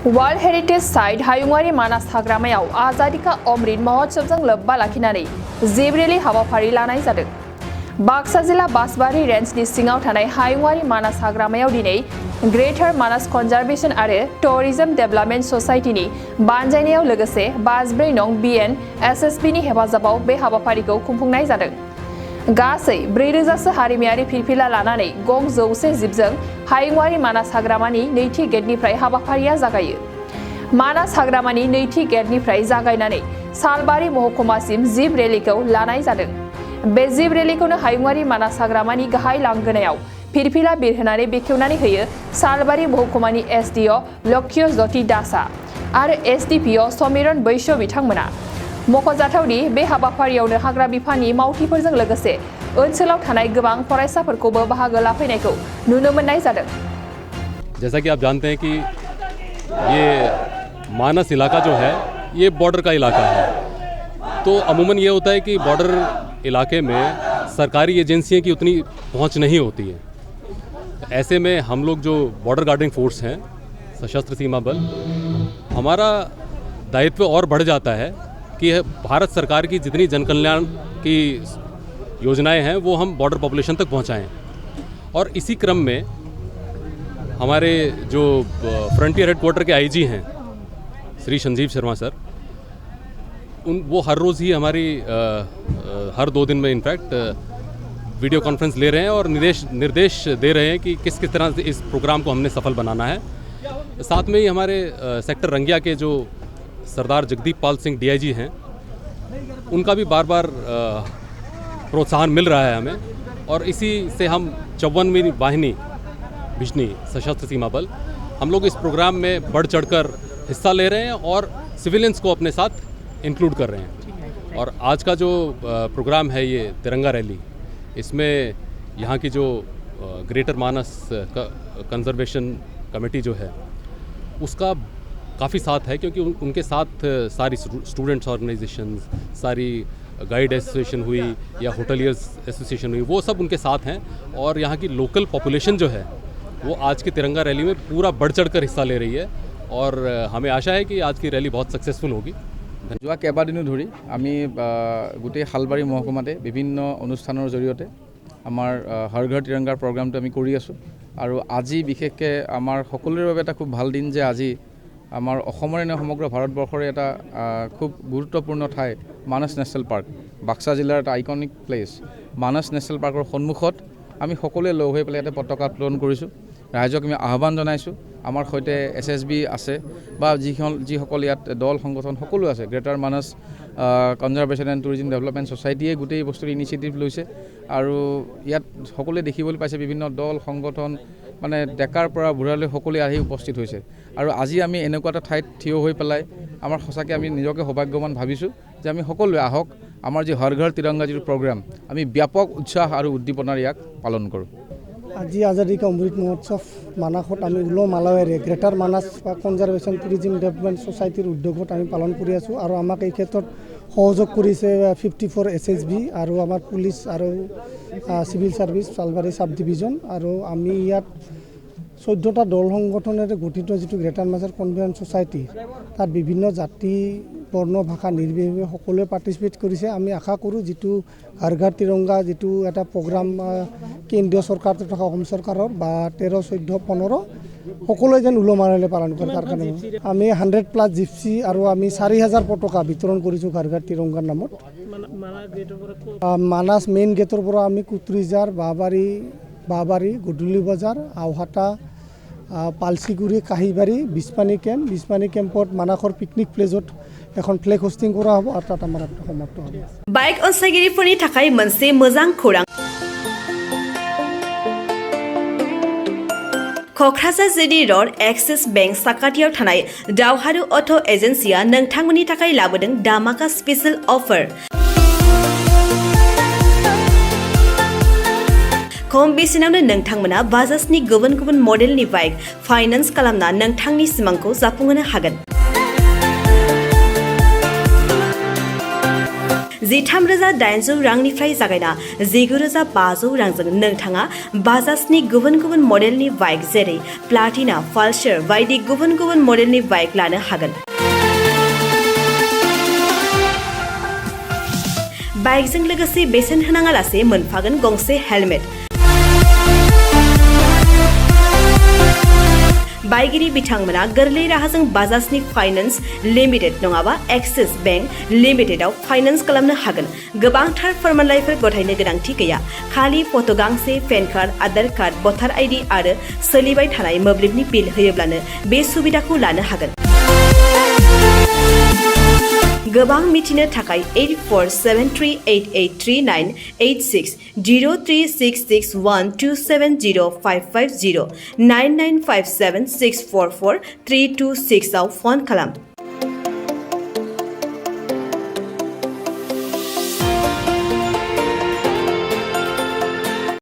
World heritage site हायुङारि मानास हाग्रामायाव आजादी का अमृत महोत्सवजों लोब्बा लाखिनानै जिब रेली हाबाफारि लानाय जादों। बाक्सा जिल्ला बासबारि रेन्जनि सिङाव थानाय हायुङारि मानास हाग्रामायाव दिनै ग्रेटर मानास कन्जारभेशन आरो टुरिज्म डेभेलपमेन्ट ससाइटिनि बानजायनायाव लोगोसे 54 नं BN SSB नि हेफाजाबाव बे हाबाफारिखौ खुंफुंनाय जादों। गासै 4000 सो हारिमायारि फिरफिला लानानै गं 100 जिबजों हायुङारि मानास हाग्रामानि नैथि गेटनिफ्राय हाबाफारिया जागायो। मानास हाग्रामानि नैथि गेटनिफ्राय जागायनानै सालबारि महकुमासिम जिब रेलीखौ लानाय जादों। बे जिब रेलीखौनो हायुङारि मानास हाग्रामानि गाहाय लांगोनायाव फिरफिला बिरहोनानै बेखेवनानै होयो सालबारि महकुमानि SDO लक्ष्य ज्योति दासा आरो SDPO समिरन बैश्य बिथांमोना। मख'जाथावदि बे हाबाफारियावनो हाग्रा बिफाननि मावथिफोरजों लोगोसे ओनसोलाव थानाय गोबां फरायसाफोरखौबो बाहागो लाफैनायखौ नुनो मोननाय जादों। जैसा कि आप जानते हैं कि ये मानस इलाका जो है ये बॉर्डर का इलाका है, तो अमूमन ये होता है कि बॉर्डर इलाके में सरकारी एजेंसियों की उतनी पहुंच नहीं होती है। ऐसे में हम लोग जो बॉर्डर गार्डिंग फोर्स हैं, सशस्त्र सीमा बल, हमारा दायित्व और बढ़ जाता है कि भारत सरकार की जितनी जनकल्याण की योजनाएं हैं वो हम बॉर्डर पॉपुलेशन तक पहुंचाएं। और इसी क्रम में हमारे जो फ्रंटियर हेडक्वार्टर के IG हैं श्री संजीव शर्मा सर, वो हर रोज़ ही हमारी हर 2 दिन में इनफैक्ट वीडियो कॉन्फ्रेंस ले रहे हैं और निर्देश दे रहे हैं कि किस किस तरह से इस प्रोग्राम को हमने सफल बनाना है। साथ में ही हमारे सेक्टर रंगिया के जो सरदार जगदीप पाल सिंह DIG हैं, उनका भी बार बार प्रोत्साहन मिल रहा है हमें, और इसी से हम 54वीं वाहिनी बिजनी सशस्त्र सीमा बल हम लोग इस प्रोग्राम में बढ़ चढ़कर हिस्सा ले रहे हैं और सिविलियंस को अपने साथ इंक्लूड कर रहे हैं। और आज का जो प्रोग्राम है ये तिरंगा रैली, इसमें यहाँ की जो ग्रेटर मानस कंजर्वेशन कमेटी जो है उसका काफ़ी साथ है, क्योंकि उनके साथ सारी स्टूडेंट्स ऑर्गेनाइजेशंस, सारी गाइड एसोसिएशन हुई या होटलियर्स एसोसिएशन हुई, वो सब उनके साथ हैं। और यहाँ की लोकल पॉपुलेशन जो है वो आज की तिरंगा रैली में पूरा बढ़ चढ़कर हिस्सा ले रही है, और हमें आशा है कि आज की रैली बहुत सक्सेसफुल होगी। যোৱা কেইবাদিনো ধৰি আমি গোটেই শালবাৰী মহকুমাতে বিভিন্ন অনুষ্ঠানৰ জৰিয়তে আমাৰ হৰ ঘৰ তিৰংগাৰ প্ৰগ্ৰামটো আমি কৰি আছোঁ। আৰু আজি বিশেষকৈ আমাৰ সকলোৰে বাবে এটা খুব ভাল দিন যে আজি আমাৰ অসমৰে নে সমগ্ৰ ভাৰতবৰ্ষৰে এটা খুব গুৰুত্বপূৰ্ণ ঠাই মানস নেশ্যনেল পাৰ্ক, বাক্সা জিলাৰ এটা আইকনিক প্লেচ মানস নেশ্যনেল পাৰ্কৰ সন্মুখত আমি সকলোৱে লগ হৈ পেলাই ইয়াতে পতাকা উত্তোলন কৰিছোঁ। ৰাইজক আমি আহ্বান জনাইছোঁ, আমাৰ সৈতে SSB আছে বা যিসকল ইয়াত দল সংগঠন সকলো আছে, greater Manas conservation and tourism development ছ'চাইটিয়ে গোটেই বস্তুৰ ইনিচিয়েটিভ লৈছে। আৰু ইয়াত সকলোৱে দেখিবলৈ পাইছে বিভিন্ন দল সংগঠন, মানে ডেকাৰ পৰা বুঢ়ালৈ সকলোৱে আহি উপস্থিত হৈছে। আৰু আজি আমি এনেকুৱা এটা ঠাইত থিয় হৈ পেলাই আমাৰ সঁচাকৈ আমি নিজকে সৌভাগ্যৱান ভাবিছোঁ যে আমি সকলোৱে আহক, আমাৰ যি হৰ ঘৰ তিৰংগা যিটো প্ৰগ্ৰাম আমি ব্যাপক উৎসাহ আৰু উদ্দীপনাৰ ইয়াক পালন কৰোঁ। আজি আজাদী কা অমৃত মহোৎসৱ মানাসত আমি উলহ মালহেৰে গ্ৰেটাৰ মানাস বা কনজাৰভেশ্যন টুৰিজম ডেভেলপমেণ্ট ছ'চাইটিৰ উদ্যোগত আমি পালন কৰি আছোঁ। আৰু আমাক এই ক্ষেত্ৰত সহযোগ কৰিছে 54 SSB আৰু আমাৰ পুলিচ আৰু চিভিল ছাৰ্ভিচ চালবাৰী চাব ডিভিজন। আৰু আমি ইয়াত 14টা দল সংগঠনেৰে গঠিত যিটো গ্ৰেটাৰ মানাস কনভেনশ্যন ছ'চাইটি, তাত বিভিন্ন জাতি বৰ্ণ ভাষা নিৰ্বিশেষে সকলোৱে পাৰ্টিচিপেট কৰিছে। আমি আশা কৰোঁ যিটো হৰ ঘৰ তিৰংগা যিটো এটা প্ৰগ্ৰাম কেন্দ্ৰীয় চৰকাৰ তথা অসম চৰকাৰৰ বা 13, 14, 15 সকলোৱে যেন উলহ মালহেৰে পালন কৰে, তাৰ কাৰণে আমি 100+ জিপচি আৰু আমি 4000 পতাকা বিতৰণ কৰিছোঁ হৰ ঘৰ তিৰংগাৰ নামত। মানাস মেইন গেটৰ পৰা আমি কুটৰিজাৰ, বাহবাৰী, গধূলি বজাৰ, আওহাটা, পালচিগুৰি, কাহিবাৰী, বিছপানী কেম্পত মানাসৰ পিকনিক প্লেজত এখন ফ্লেগ হোষ্টিং কৰা হ'ব আৰু তাত আমাৰ সমাপ্ত হ'ব। বাইক অনसायगिरिफोरनि थाखाय मोनसे मोजां खौरां। क'क्राझार जिडी र'ड एक्सिस बेंक साखाथियाव थानाय दावहारु अट' एजेन्सिया नोंथांमोननि थाखाय लाबोदों धामाका स्पेशल अफार। खम बेसेनावनो नोंथांमोना बाजाजनि गुबुन गुबुन मडेलनि बाइक फाइनान्स खालामना नोंथांनि सिमांखौ जाफुंहोनो हागोन। 13,800 रांनिफ्राय जागायना 19,500 रांजों नोंथाङा बाजाजनि गुबुन गुबुन मडेलनि बाइक जेरै प्लाटिना, पालसार बायदि गुबुन गुबुन मडेलनि बाइक लानो हागोन। बाइकजों लोगोसे बेसेन होनाङालासे मोनफागोन गंसे हेलमेट। बाइगिरि बिथांमोना गोरलै राहाजों बाजाजनि फाइनान्स लिमिटेड नङाबा एक्सिस बेंक लिमिटेडआव फाइनान्स खालामनो हागोन। गोबांथार फोरमानलाइफोर गथायनो गोनांथि गैया। खालि फट' गांसे, पेन कार्ड, आधार कार्ड, भटार आइडि आरो सोलिबाय थानाय मोब्लिबनि बिल होयोब्लानो बे सुबिदाखौ लानो हागोन। गोबां मिथिनो थाखाय 8473883986 03661270550 9957644326 आव फन खालाम।